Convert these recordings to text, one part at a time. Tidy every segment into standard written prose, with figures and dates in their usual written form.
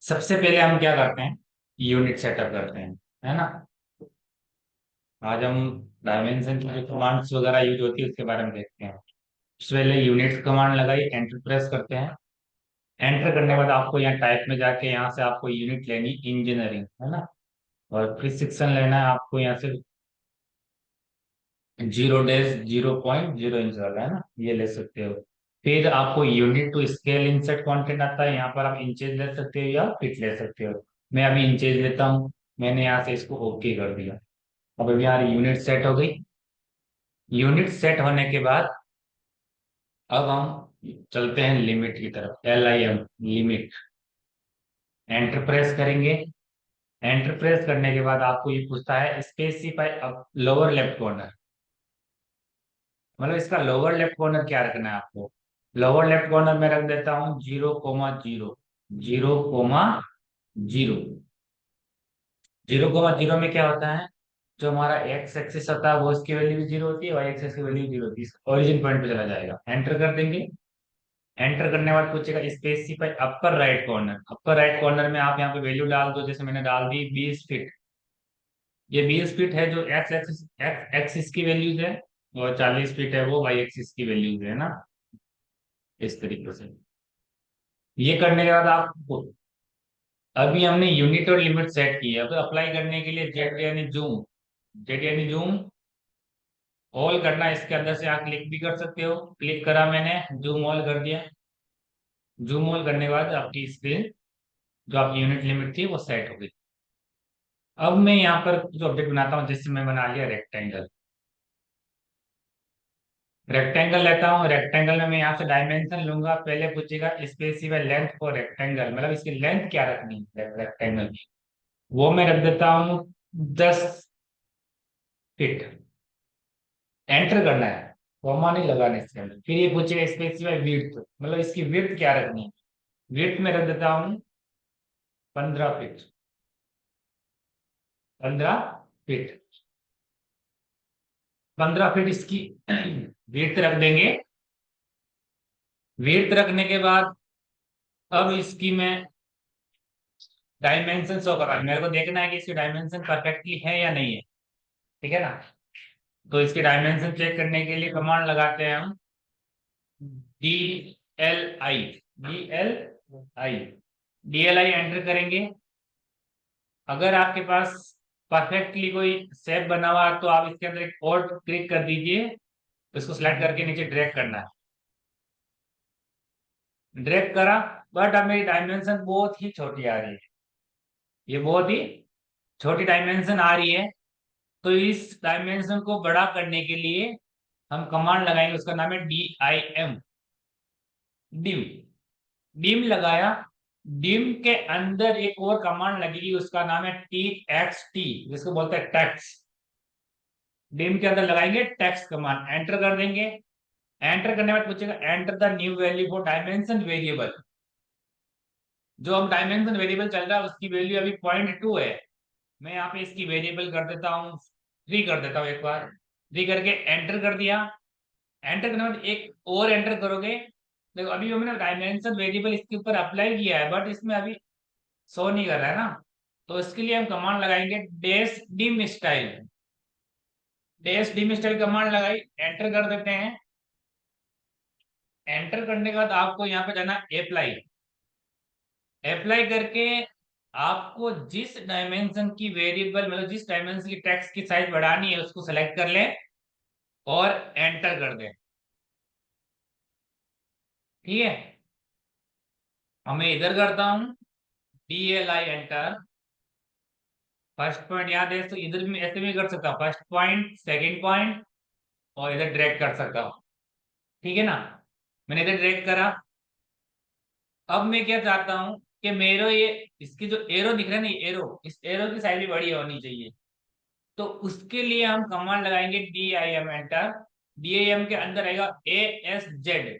सबसे पहले हम क्या करते हैं, यूनिट सेटअप करते हैं, है ना। आज हम डायमेंशन की जो कमांड्स वगैरह यूज होती है उसके बारे में देखते हैं। सबसे पहले यूनिट कमांड लगाई, एंटर प्रेस करते हैं। एंटर करने के बाद आपको यहाँ टाइप में जाके यहाँ से आपको यूनिट लेनी इंजीनियरिंग, है ना। और फिर सेक्शन लेना है आपको यहाँ से 0-0.0 इंच वाला, है ना, ये ले सकते हो। फिर आपको unit to scale insert content आता है, यहाँ पर आप इंचेज ले सकते हो या फीट ले सकते हो। मैं अभी इंचेज लेता हूँ, मैंने यहाँ से इसको ओके कर दिया। अब अभी यहाँ यूनिट सेट हो गई। यूनिट सेट होने के बाद अब हम चलते हैं लिमिट की तरफ, LIM लिमिट। एंटर प्रेस करेंगे। एंटर प्रेस करने के बाद आपको ये पूछता है स्पेसिफाई अब लोअर लेफ्ट कॉर्नर, मतलब इसका लोअर लेफ्ट कॉर्नर क्या रखना है आपको। लोअर लेफ्ट कॉर्नर में रख देता हूँ 0,0, 0,0। 0,0 में क्या होता है, जो हमारा एक्स एक्सिस होता है वो इसकी वैल्यू भी 0 होती है, वाई एक्सिस की वैल्यू 0 होती है, ओरिजिन पॉइंट पे चला जाएगा। एंटर कर देंगे। एंटर करने के बाद पूछेगा specify upper right corner. Upper right corner में आप यहाँ पे वैल्यू डाल दो, जैसे मैंने डाल दी 20 फीट। ये 20 फीट है जो एक्स एक्सिस, एक्स एक्सिस की वैल्यूज है, और 40 फीट है वो वाई एक्सिस की वैल्यूज है ना। इस तरीके से ये करने के बाद आप, अभी हमने यूनिट और लिमिट सेट की है, अब अप्लाई करने के लिए जेड यानी जूम, जेड यानी जूम ऑल करना है। इसके अंदर से आप क्लिक भी कर सकते हो, क्लिक करा मैंने, जूम ऑल कर दिया। जूम ऑल करने के बाद आपकी स्क्रीन, जो आपकी यूनिट लिमिट थी वो सेट हो गई। अब मैं यहाँ पर जो ऑब्जेक्ट बनाता हूँ, जैसे मैं बना लिया रेक्टेंगल। रेक्टेंगल लेता हूँ, रेक्टेंगल में मैं यहाँ से डायमेंशन लूंगा। पहले पूछेगा स्पेसिफाई लेंथ फॉर रेक्टेंगल, मतलब इसकी लेंथ क्या रखनी है रेक्टेंगल की, वो मैं रख देता हूँ 10 फीट। एंटर करना है, कॉमा नहीं लगाना इसके अंदर। फिर ये पूछेगा स्पेसिफाई विड्थ, मतलब इसकी विड्थ क्या रखनी है। विड्थ में रख देता हूँ 15 फीट। 15 फीट, 15 फीट इसकी विड्थ रख देंगे। विड्थ रखने के बाद अब इसकी मैं डायमेंशन शो कर रहा है, मेरे को देखना है कि इसकी डायमेंशन परफेक्टली है या नहीं है, ठीक है ना। तो इसकी डायमेंशन चेक करने के लिए कमांड लगाते हैं हम, DLI, DLI, DLI एंटर करेंगे। अगर आपके पास परफेक्टली कोई शेप बना हुआ है तो आप इसके अंदर एक और क्लिक कर दीजिए, इसको सिलेक्ट करके नीचे ड्रैग करना है। ड्रैग करा, बट अब मेरी डायमेंशन बहुत ही छोटी आ रही है, ये बहुत ही छोटी डायमेंशन आ रही है। तो इस डायमेंशन को बड़ा करने के लिए हम कमांड लगाएंगे, उसका नाम है DIM, डिम। डिम लगाया। डिम के अंदर एक और कमांड लगेगी, उसका नाम है TXT, जिसको बोलते हैं टेक्स्ट। डिम के अंदर लगाएंगे टेक्स्ट कमांड, एंटर कर देंगे। एंटर करने के बाद पूछेगा enter the new value for dimension variable. जो हम डायमेंशन वेरिएबल चल रहा है उसकी वैल्यू अभी 0.2 है। मैं यहाँ पे इसकी वेरिएबल कर देता हूँ 3, कर देता हूँ एक बार। 3 करके एंटर कर दिया। एंटर करने के बाद एक और एंटर करोगे। देखो अभी हमने डायमेंशन वेरिएबल इसके ऊपर अप्लाई किया है, बट इसमें अभी शो नहीं कर रहा है ना। तो इसके लिए हम कमांड लगाएंगे dash dim style. Dash dim style command लगाई, एंटर कर देते हैं। एंटर करने के बाद आपको यहाँ पे जाना अप्लाई। अप्लाई करके आपको जिस डायमेंशन की वेरिएबल, मतलब जिस डायमेंशन की टेक्स्ट की साइज बढ़ानी है उसको सेलेक्ट कर ले और एंटर कर दे, ठीक है। अब मैं इधर करता हूँ DLI एंटर। फर्स्ट पॉइंट यहाँ दे तो इधर भी ऐसे भी कर सकता हूँ, फर्स्ट पॉइंट, सेकंड पॉइंट, और इधर ड्रैग कर सकता हूँ, ठीक है ना। मैंने इधर ड्रैग करा। अब मैं क्या चाहता हूँ कि मेरे ये इसकी जो एरो दिख रहा है ना, एरो, इस एरो की साइज भी बड़ी होनी चाहिए। तो उसके लिए हम कमांड लगाएंगे DIM एंटर। DIM के अंदर आएगा ASZ,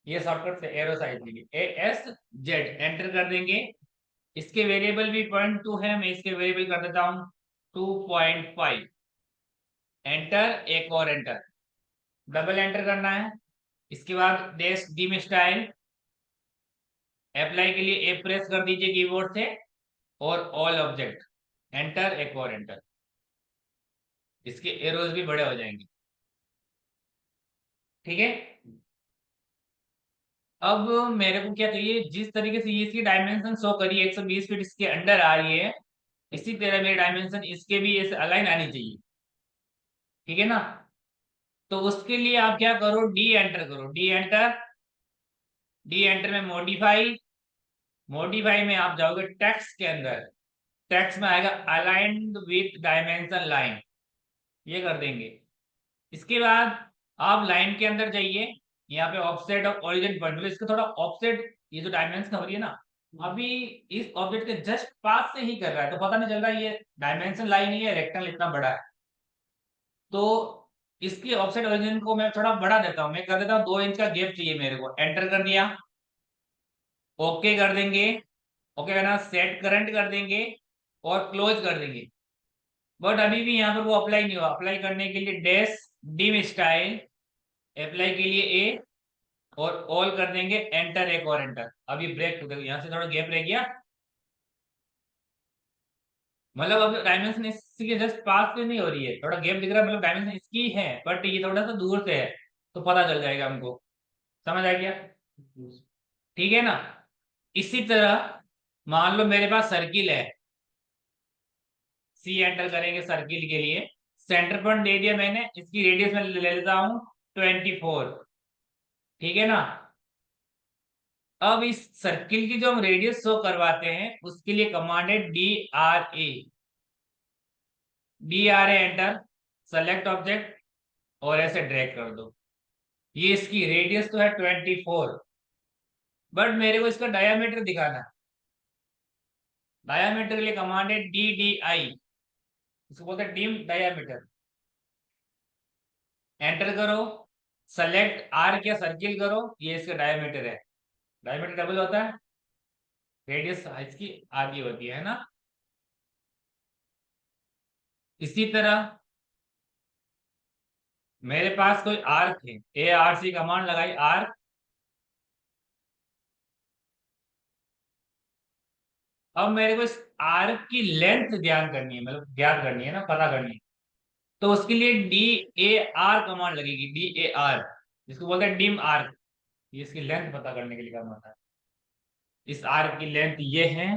ये शॉर्टकट से एरो साइज लेंगे, ASZ एंटर कर देंगे। इसके वेरिएबल भी 0.2 है, मैं इसके वेरिएबल कर देता हूँ 2.5। एंटर, एक और एंटर, डबल एंटर करना है। इसके बाद डैश डिम स्टाइल, अप्लाई के लिए ए प्रेस कर दीजिए कीबोर्ड से, और ऑल ऑब्जेक्ट, एंटर, एक और एंटर। इसके एरोज भी बड़े हो जाएंगे। ठीक है। अब मेरे को क्या चाहिए, जिस तरीके से ये इसकी डायमेंशन शो करी 120 फीट इसके अंडर आ रही है, इसी तरह मेरी डायमेंशन इसके भी ऐसे अलाइन आनी चाहिए। ठीक है ना। तो उसके लिए आप क्या करो, डी एंटर करो, डी एंटर। डी एंटर में मॉडिफाई, मॉडिफाई में आप जाओगे टेक्स्ट के अंदर, टेक्स्ट में आएगा अलाइंड विथ डायमेंशन लाइन, ये कर देंगे। इसके बाद आप लाइन के अंदर जाइए, यहाँ पे ऑफसेट ऑफ ओरिजिन पॉइंट, मतलब इसका थोड़ा ऑफसेट, ये जो डायमेंशन हो रही है ना, अभी इस ऑब्जेक्ट के जस्ट पास से ही कर रहा है, तो पता नहीं चल रहा ये डायमेंशन लाइन ही है, रेक्टेंगल इतना बड़ा है। तो इसकी ऑफसेट ओरिजिन को मैं थोड़ा बढ़ा देता हूँ, मैं कर देता हूँ 2 इंच का गैप चाहिए मेरे को, एंटर कर दिया, ओके कर देंगे। ओके करना, सेट करंट कर देंगे और क्लोज कर देंगे। बट अभी भी यहाँ पर वो अप्लाई नहीं हुआ, अप्लाई करने के लिए डैश डिम स्टाइल, अप्लाई के लिए ए, और ऑल कर देंगे, एंटर, एक और एंटर। अभी ब्रेक टू, देखो यहाँ से थोड़ा गैप रह गया, मतलब अब डायमेंशन इसके जस्ट पास से नहीं हो रही है, थोड़ा गैप दिख रहा है, मतलब डायमेंशन इसकी है, बट ये थोड़ा सा दूर से है, तो पता चल जाएगा हमको। समझ आ गया। ठीक है ना। इसी तरह मान लो मेरे पास सर्किल है, सी एंटर करेंगे सर्किल के लिए, सेंटर पॉइंट दे दिया मैंने, इसकी रेडियस में ले लेता हूं 24। ठीक है ना। अब इस सर्किल की जो हम रेडियस शो करवाते हैं उसके लिए कमांड है डी आर ए, डी आर ए एंटर, सेलेक्ट ऑब्जेक्ट और ऐसे ड्रैग कर दो। ये इसकी रेडियस तो है 24, बट मेरे को इसका डायामीटर दिखाना है। डायामीटर के लिए कमांड है डी डी आई, इसको बोलते हैं डिम डायामीटर, एंटर करो, सेलेक्ट आर क्या सर्किल करो, ये इसका डायमीटर है। डायमीटर डबल होता है, रेडियस इसकी आधी होती है ना। इसी तरह मेरे पास कोई आर्क है, ए आर सी कमांड लगाई, आर्क। अब मेरे को इस आर्क की लेंथ ध्यान करनी है, मतलब ज्ञात करनी है ना, पता करनी है। तो उसके लिए डी ए आर कमांड लगेगी, डी ए आर, जिसको बोलते हैं डिम आर्क। ये इसकी लेंथ पता करने के लिए काम आता है। इस आर्क की लेंथ ये है,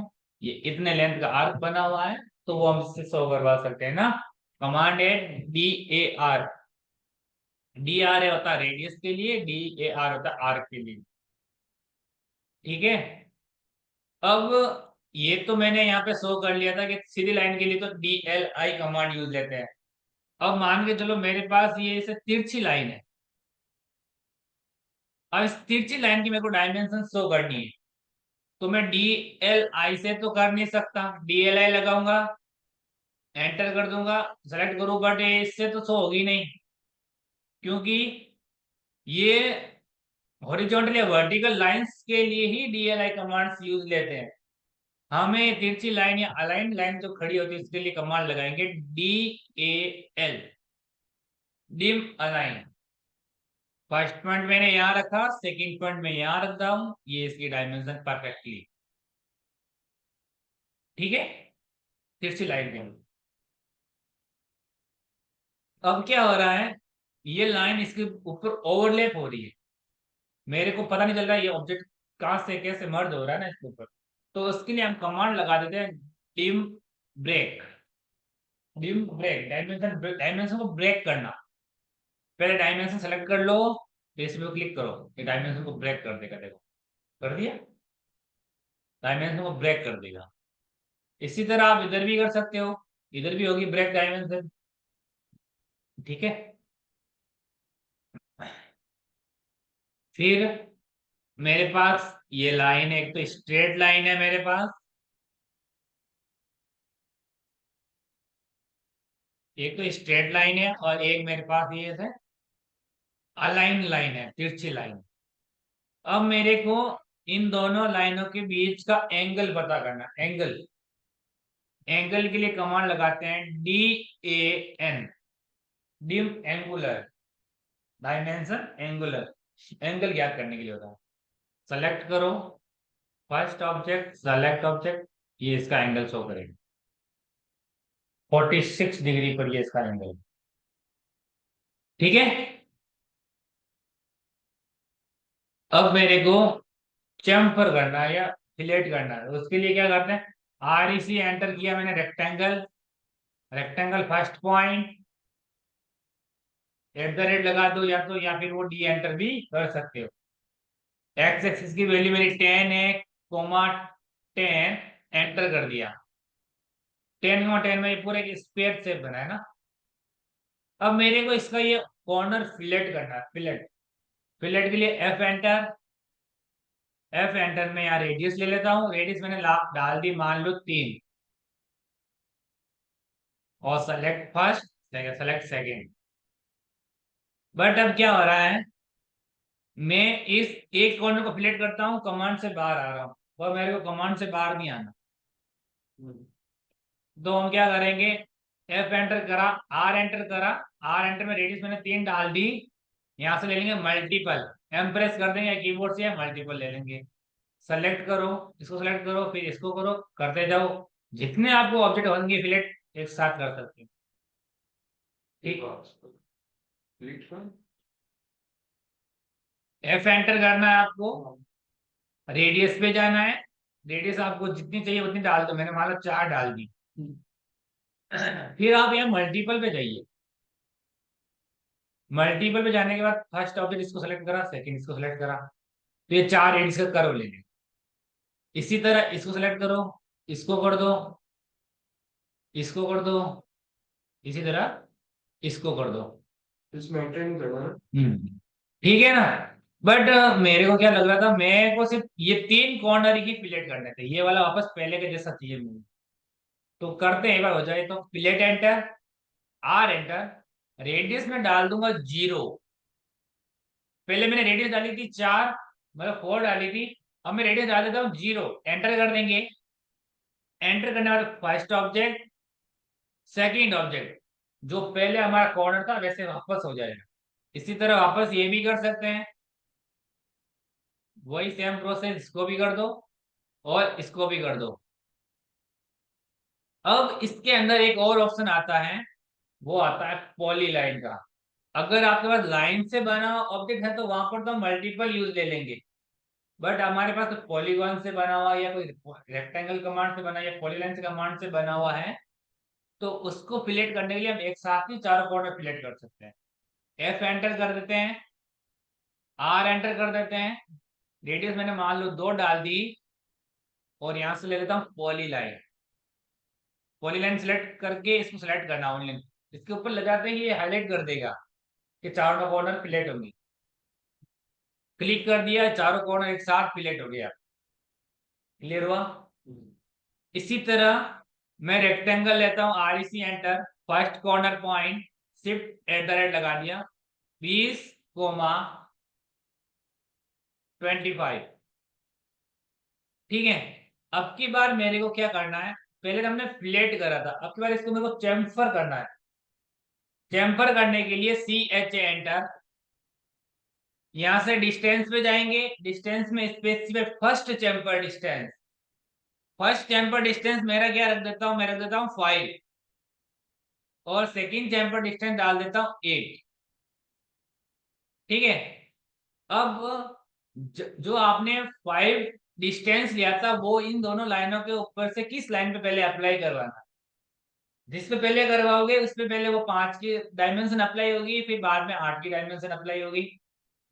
ये इतने लेंथ का आर्क बना हुआ है, तो वो हम इससे शो करवा सकते हैं ना। कमांड है D A R, D R A होता है रेडियस के लिए, डी ए आर होता है आर्क के लिए। ठीक है। अब ये तो मैंने यहाँ पे शो कर लिया था कि सीधी लाइन के लिए तो D L I command use लेते हैं। अब मान के चलो मेरे पास ये इसे तिरछी लाइन है, अब इस तिरछी लाइन की मेरे को डायमेंशन शो करनी है, तो मैं डी एल आई से तो कर नहीं सकता, डी एल आई लगाऊंगा, एंटर कर दूंगा, सेलेक्ट करूं, बट इससे तो शो होगी नहीं, क्योंकि ये हॉरिजॉन्टल या वर्टिकल लाइंस के लिए ही डीएलआई कमांड्स यूज लेते हैं। हमें तिरछी लाइन या अलाइंड लाइन जो खड़ी होती है उसके लिए कमांड लगाएंगे D A L, dim align. First point मैंने यहां रखा, सेकंड पॉइंट में यहां रखता हूं, ये इसकी डायमेंशन परफेक्टली। ठीक है। तिरछी लाइन के लिए अब क्या हो रहा है, ये लाइन इसके ऊपर ओवरलैप हो रही है, मेरे को पता नहीं चल रहा है ये ऑब्जेक्ट कहां से कैसे मर्ज हो रहा है ना इसके ऊपर। तो उसके लिए हम कमांड लगा देते हैं dim break, dim break, dimension, dimension को ब्रेक करना। पहले डायमेंशन सेलेक्ट कर लो, इस पे क्लिक करो, ये डायमेंशन को ब्रेक कर देगा, देखो कर दिया, डायमेंशन को ब्रेक कर देगा। इसी तरह आप इधर भी कर सकते हो, इधर भी होगी ब्रेक डायमेंशन। ठीक है। फिर मेरे पास ये लाइन है, एक तो स्ट्रेट लाइन है मेरे पास, एक तो स्ट्रेट लाइन है, और एक मेरे पास ये है अलाइन लाइन है, तिरछी लाइन। अब मेरे को इन दोनों लाइनों के बीच का एंगल पता करना, एंगल, एंगल के लिए कमांड लगाते हैं D A N, dim angular, dimension angular, angle ज्ञात करने के लिए होता है। सेलेक्ट करो, फर्स्ट ऑब्जेक्ट सेलेक्ट ऑब्जेक्ट, ये इसका एंगल शो करेगा 46 डिग्री पर, ये इसका एंगल। ठीक है। अब मेरे को चेम्फर करना है या फिलेट करना है, उसके लिए क्या करते हैं, आर ई सी एंटर किया मैंने, rectangle, rectangle first point, eight the rate लगा दो या तो, या फिर वो डी एंटर भी कर सकते हो। एक्स एक्सिस की वैल्यू मेरी 10 है, कोमा 10, एंटर कर दिया। 10 में ये पूरे एक स्क्वायर शेप बना है ना। अब मेरे को इसका ये कॉर्नर फिलेट करना है, फिलेट। फिलेट के लिए एफ एंटर, एफ एंटर में यहाँ रेडियस ले लेता हूँ, रेडियस मैंने डाल दी मान लो 3, और select first, select second. But अब क्या हो रहा है, मैं इस एक कॉर्नर को फिलेट करता हूँ, कमांड से बाहर आ रहा हूँ, और मेरे को कमांड से बाहर नहीं आना। तो हम क्या करेंगे, एफ एंटर करा, आर एंटर करा, आर एंटर में रेडियस मैंने 3 डाल दी। यहां से ले लेंगे मल्टीपल, एम प्रेस कर देंगे कीबोर्ड से, मल्टीपल ले लेंगे। सेलेक्ट करो, इसको सेलेक्ट करो, फिर इसको करो, करते जाओ, जितने आपको ऑब्जेक्ट होंगे फिलेट एक साथ कर सकते हो। ठीक, एफ एंटर करना है आपको, रेडियस पे जाना है, रेडियस आपको जितनी चाहिए उतनी डाल दो, मैंने मान लो 4 डाल दी। फिर आप यहाँ मल्टीपल पे जाइए, मल्टीपल पे जाने के बाद फर्स्ट ऑब्जेक्ट इसको सेलेक्ट करा, सेकंड इसको सेलेक्ट करा, तो ये 4 एड्स का कर्व ले लें। इसी तरह इसको सेलेक्ट करो, इसको कर दो, इसको कर दो, इसी तरह इसको कर दो। इसमें मेंटेन करना है। ठीक है ना। बट मेरे को क्या लग रहा था, मेरे को सिर्फ ये 3 कॉर्नर ही फिलेट करने थे, ये वाला वापस पहले के जैसा चाहिए मुझे। तो करते हैं, एक बार हो जाए तो fillet enter, R enter, radius में डाल दूंगा 0। पहले मैंने रेडियस डाली थी 4, मतलब 4 डाली थी, अब मैं रेडियस डाल देता हूँ 0, एंटर कर देंगे। एंटर करने के बाद फर्स्ट ऑब्जेक्ट, सेकंड ऑब्जेक्ट, जो पहले हमारा कॉर्नर था वैसे वापस हो जाएगा। इसी तरह वापस ये भी कर सकते हैं, वही सेम प्रोसेस, इसको भी कर दो और इसको भी कर दो। अब इसके अंदर एक और ऑप्शन आता है, वो आता है पॉलीलाइन का। अगर आपके पास लाइन से बना ऑब्जेक्ट है तो वहां पर तो मल्टीपल यूज ले लेंगे, बट हमारे पास तो पॉलीगॉन से बना हुआ या कोई रेक्टेंगल कमांड से बना या पॉलीलाइन से कमांड से बना हुआ है, तो उसको फिलेट करने के लिए हम एक साथ ही चारों कॉर्नर फिलेट कर सकते हैं। एफ एंटर कर देते हैं, आर एंटर कर देते हैं, रेडियस मैंने मान लो 2 डाल दी, और यहां से ले लेता हूँ पॉलीलाइन। पॉलीलाइन सिलेक्ट करके इसको सिलेक्ट करना ओनली, इसके ऊपर लगाते ही ये हाईलाइट कर देगा कि चारों कॉर्नर फिलेट होंगे। क्लिक कर दिया, चारों कॉर्नर एक साथ फिलेट हो गया। क्लियर हुआ। इसी तरह मैं रेक्टेंगल लेता हूं, R C enter, first corner point, shift at the rate लगा दिया, 20,25। ठीक है। अब की बार मेरे को क्या करना है, पहले तो हमने फिलेट करा था, अब की बार इसको मेरे को चेम्फर करना है। चेम्फर करने के लिए सी एच एंटर, यहां से डिस्टेंस पे जाएंगे, डिस्टेंस में specify first chamfer distance, first chamber distance मेरा क्या रख देता हूं, मैं रख देता हूं 5, और सेकंड चैम्बर डिस्टेंस डाल देता हूं 8। ठीक है। अब जो आपने 5 डिस्टेंस लिया था, वो इन दोनों लाइनों के ऊपर से किस लाइन पे पहले अप्लाई करवाना, जिस पे पहले करवाओगे उस पे पहले वो 5 की डायमेंशन अप्लाई होगी, फिर बाद में 8 की डायमेंशन अप्लाई होगी।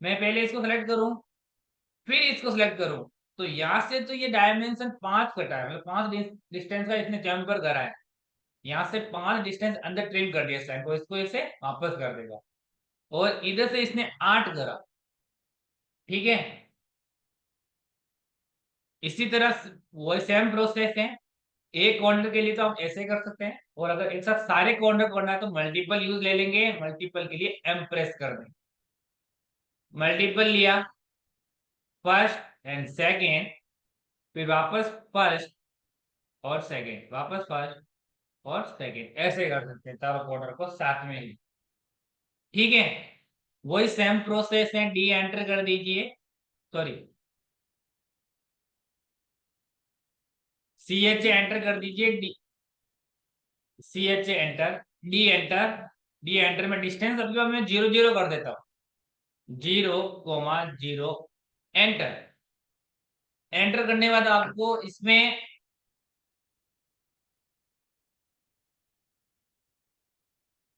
मैं पहले इसको सेलेक्ट करूं, फिर इसको सिलेक्ट करूं, तो यहां से तो ये डायमेंशन 5 कटा है, मतलब 5 डिस्टेंस का इसने चैम्बर करा है, यहाँ से 5 डिस्टेंस अंदर ट्रिम कर दिया इस लाइन को, इसको इसे वापस कर देगा, और इधर से इसने 8 करा। ठीक है। इसी तरह वो सेम प्रोसेस है, एक कॉर्नर के लिए तो हम ऐसे कर सकते हैं, और अगर एक साथ सारे कॉर्नर करना है तो मल्टीपल यूज ले लेंगे, मल्टीपल के लिए एम प्रेस कर देंगे। मल्टीपल लिया, फर्स्ट एंड सेकेंड, फिर वापस फर्स्ट और सेकेंड, वापस फर्स्ट और सेकेंड, ऐसे कर सकते हैं चारों कॉर्नर को साथ में ही। ठीक है। वही सेम प्रोसेस है, डी एंटर कर दीजिए, सॉरी CH एंटर कर दीजिए, D, CH enter, D enter, D enter में डिस्टेंस अभी मैं 0 0 कर देता हूँ, 0 0 एंटर। एंटर करने के बाद आपको इसमें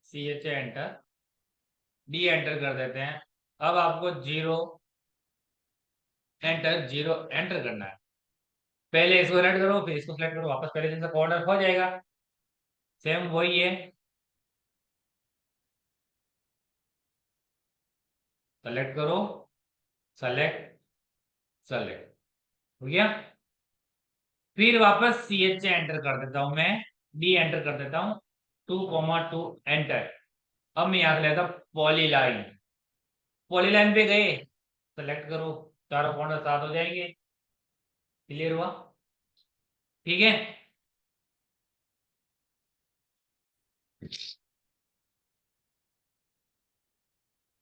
CH एंटर, डी एंटर कर देते हैं। अब आपको 0 एंटर, 0 एंटर करना है। पहले इसको सेलेक्ट करो, फिर इसको सेलेक्ट करो, वापस पहले जैसा कॉर्नर हो जाएगा। सेम वही है, सेलेक्ट करो, सेलेक्ट, सेलेक्ट, हो गया। फिर वापस CH एंटर कर देता हूं मैं, डी एंटर कर देता हूं, 2 2 एंटर। अब मैं यहां से लेता हूं पॉलीलाइन, पॉलीलाइन पे गए, सेलेक्ट करो, चारों कॉर्नर साथ हो जाएंगे। क्लियर हुआ? ठीक है।